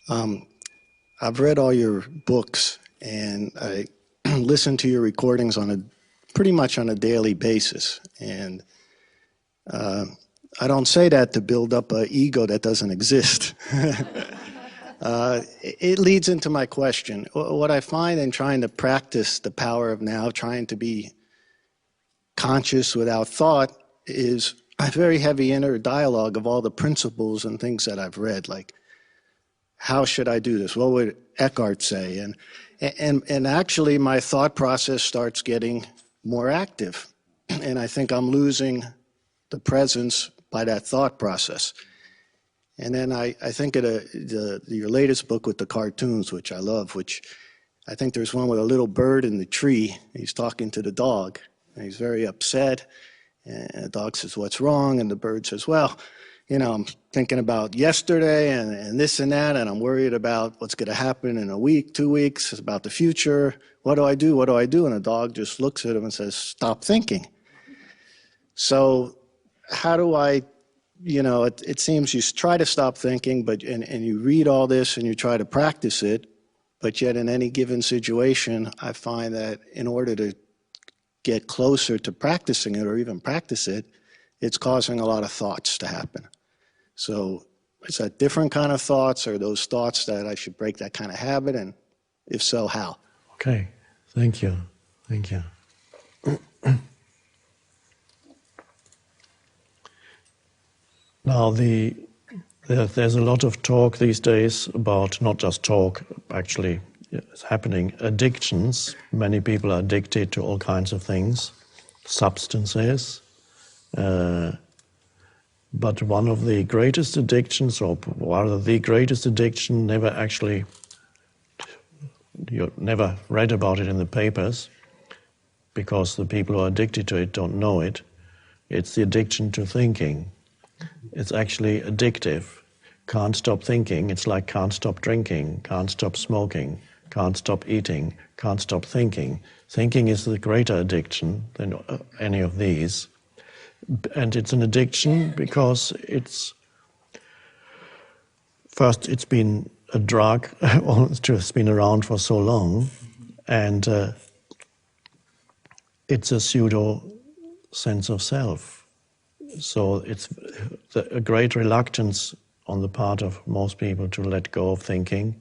Um, I've read all your books and I listen to your recordings pretty much on a daily basis. And I don't say that to build up an ego that doesn't exist. It leads into my question. What I find in trying to practice the power of now, trying to be conscious without thought, is a very heavy inner dialogue of all the principles and things that I've read, like, how should I do this? What would Eckhart say? And actually my thought process starts getting more active. And I think I'm losing the presence by that thought process. And then I think of your latest book with the cartoons, which I love, which I think there's one with a little bird in the tree. He's talking to the dog, and he's very upset. And the dog says, "What's wrong?" And the bird says, "Well, you know, I'm thinking about yesterday and this and that, and I'm worried about what's going to happen in a week, 2 weeks, about the future. What do I do? What do I do?" And the dog just looks at him and says, "Stop thinking." So how do I, it seems you try to stop thinking, and you read all this and you try to practice it, but yet in any given situation, I find that in order to get closer to practicing it or even practice it, it's causing a lot of thoughts to happen. So is that different kind of thoughts, or those thoughts that I should break that kind of habit? And if so, how? Okay, thank you. Thank you. Now, there's a lot of talk these days about, not just talk, actually it's happening, addictions. Many people are addicted to all kinds of things, substances. But one of the greatest addictions, or rather the greatest addiction, you never read about it in the papers, because the people who are addicted to it don't know it. It's the addiction to thinking. It's actually addictive. Can't stop thinking. It's like can't stop drinking, can't stop smoking, can't stop eating, can't stop thinking. Thinking is the greater addiction than any of these. And it's an addiction because it's been a drug, it's been around for so long, and it's a pseudo sense of self. So it's a great reluctance on the part of most people to let go of thinking,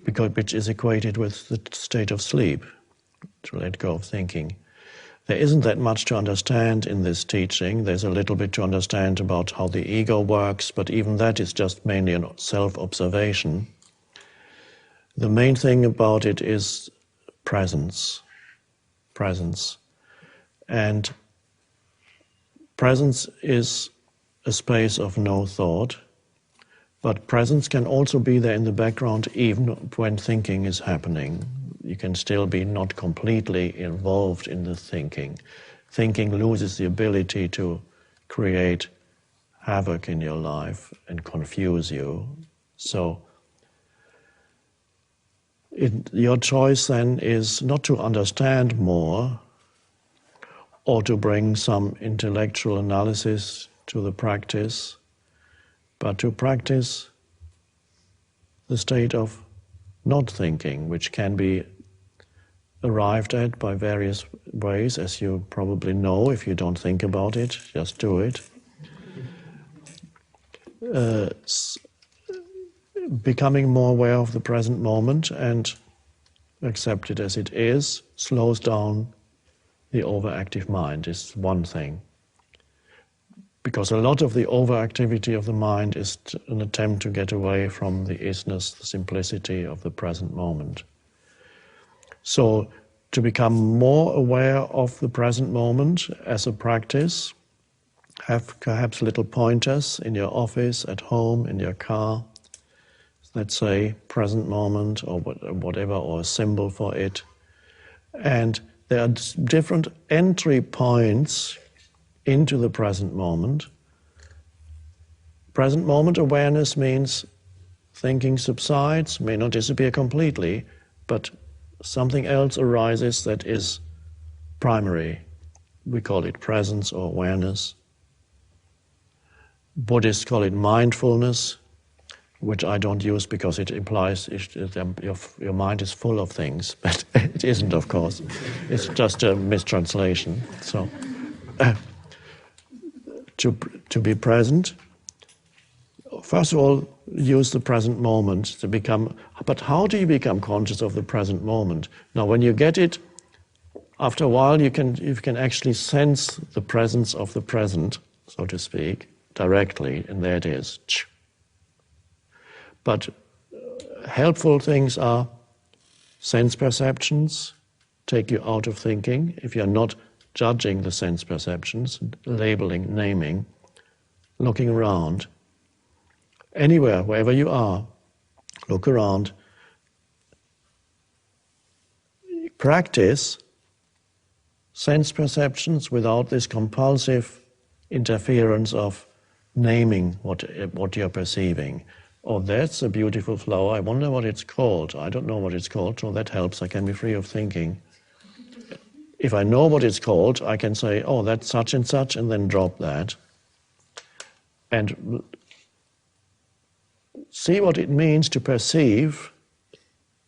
which is equated with the state of sleep, to let go of thinking. There isn't that much to understand in this teaching. There's a little bit to understand about how the ego works, but even that is just mainly a self-observation. The main thing about it is presence. Presence. And presence is a space of no thought, but presence can also be there in the background even when thinking is happening. You can still be not completely involved in the thinking. Thinking loses the ability to create havoc in your life and confuse you. So your choice then is not to understand more or to bring some intellectual analysis to the practice, but to practice the state of not thinking, which can be arrived at by various ways, as you probably know. If you don't think about it, just do it. Becoming more aware of the present moment and accept it as it is slows down the overactive mind, is one thing. Because a lot of the overactivity of the mind is an attempt to get away from the isness, the simplicity of the present moment. So to become more aware of the present moment as a practice, have perhaps little pointers in your office, at home, in your car. Let's say present moment or whatever, or a symbol for it. And there are different entry points into the present moment. Present moment awareness means thinking subsides, may not disappear completely, but something else arises that is primary. We call it presence or awareness. Buddhists call it mindfulness. which I don't use because it implies your mind is full of things, but it isn't, of course. It's just a mistranslation. So, to be present, first of all, use the present moment to become. But how do you become conscious of the present moment? Now, when you get it, after a while, you can actually sense the presence of the present, so to speak, directly, and there it is. But helpful things are sense perceptions, take you out of thinking. If you're not judging the sense perceptions, labeling, naming, looking around, anywhere, wherever you are, look around. Practice sense perceptions without this compulsive interference of naming what you're perceiving. Oh, that's a beautiful flower. I wonder what it's called. I don't know what it's called, so that helps. I can be free of thinking. If I know what it's called, I can say, oh, that's such, and then drop that. And see what it means to perceive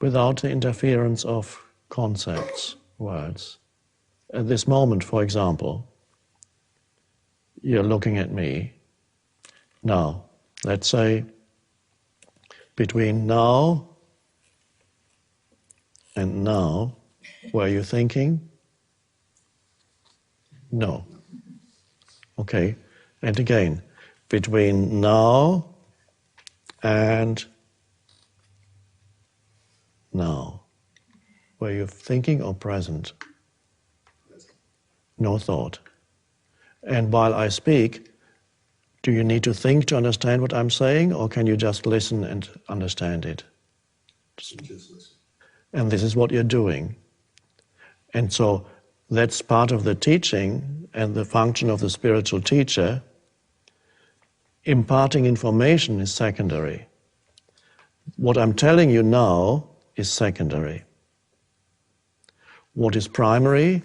without the interference of concepts, words. At this moment, for example, you're looking at me. Now, let's say between now and now, were you thinking? No. Okay, and again, between now and now, were you thinking or present? No thought. And while I speak, do you need to think to understand what I'm saying, or can you just listen and understand it? Just listen. And this is what you're doing. And so that's part of the teaching and the function of the spiritual teacher. Imparting information is secondary. What I'm telling you now is secondary. What is primary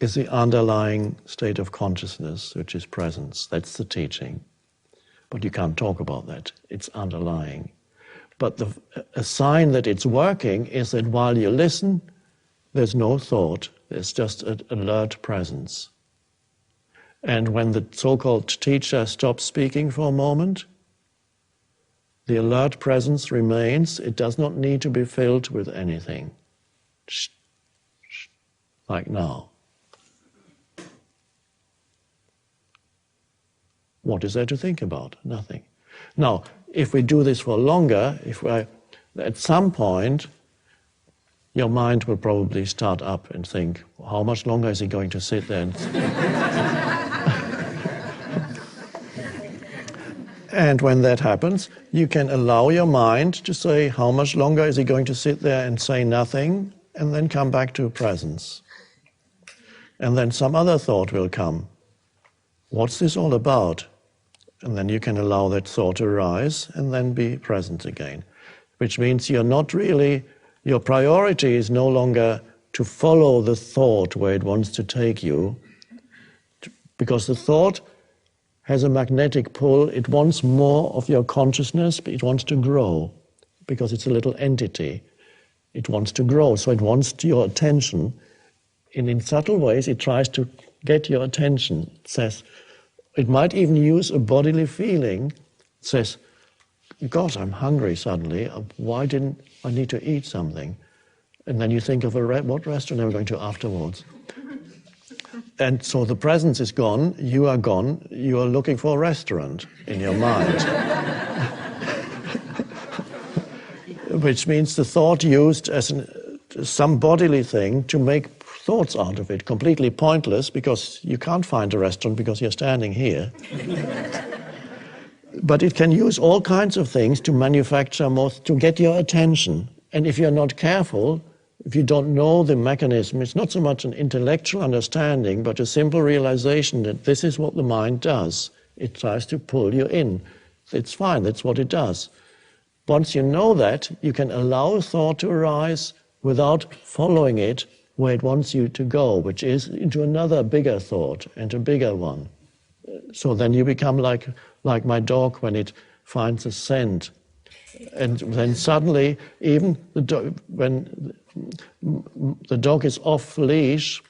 is the underlying state of consciousness, which is presence. That's the teaching. But you can't talk about that. It's underlying. But a sign that it's working is that while you listen, there's no thought. There's just an alert presence. And when the so-called teacher stops speaking for a moment, the alert presence remains. It does not need to be filled with anything. Like now. What is there to think about? Nothing. Now, if we do this for longer, at some point, your mind will probably start up and think, how much longer is he going to sit there? And when that happens, you can allow your mind to say, how much longer is he going to sit there and say nothing, and then come back to presence. And then some other thought will come. What's this all about? And then you can allow that thought to arise and then be present again. Which means you're not really, your priority is no longer to follow the thought where it wants to take you, because the thought has a magnetic pull. It wants more of your consciousness, but it wants to grow, because it's a little entity. It wants to grow, so it wants your attention. And in subtle ways, it tries to get your attention. It says, it might even use a bodily feeling. It says, gosh, I'm hungry suddenly. Why didn't I need to eat something? And then you think of what restaurant am I going to afterwards? And so the presence is gone, you are gone, you are looking for a restaurant in your mind. Which means the thought used as some bodily thing to make thoughts out of it, completely pointless, because you can't find a restaurant because you're standing here. But it can use all kinds of things to manufacture more, to get your attention. And if you're not careful, if you don't know the mechanism, it's not so much an intellectual understanding, but a simple realization that this is what the mind does. It tries to pull you in. It's fine, that's what it does. Once you know that, you can allow a thought to arise without following it where it wants you to go, which is into another bigger thought and a bigger one. So then you become like my dog when it finds a scent And then suddenly, even when the dog is off leash,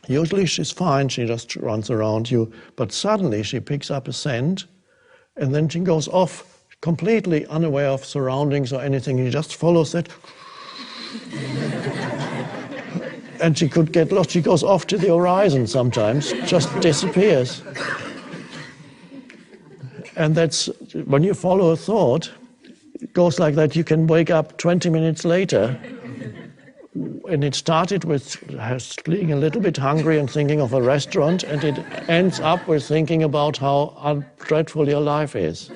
usually she's fine, she just runs around you, but suddenly she picks up a scent, and then she goes off completely unaware of surroundings or anything, and just follows it. And she could get lost. She goes off to the horizon sometimes, just disappears. And that's, when you follow a thought, it goes like that. You can wake up 20 minutes later, and it started with being a little bit hungry and thinking of a restaurant, and it ends up with thinking about how dreadful your life is.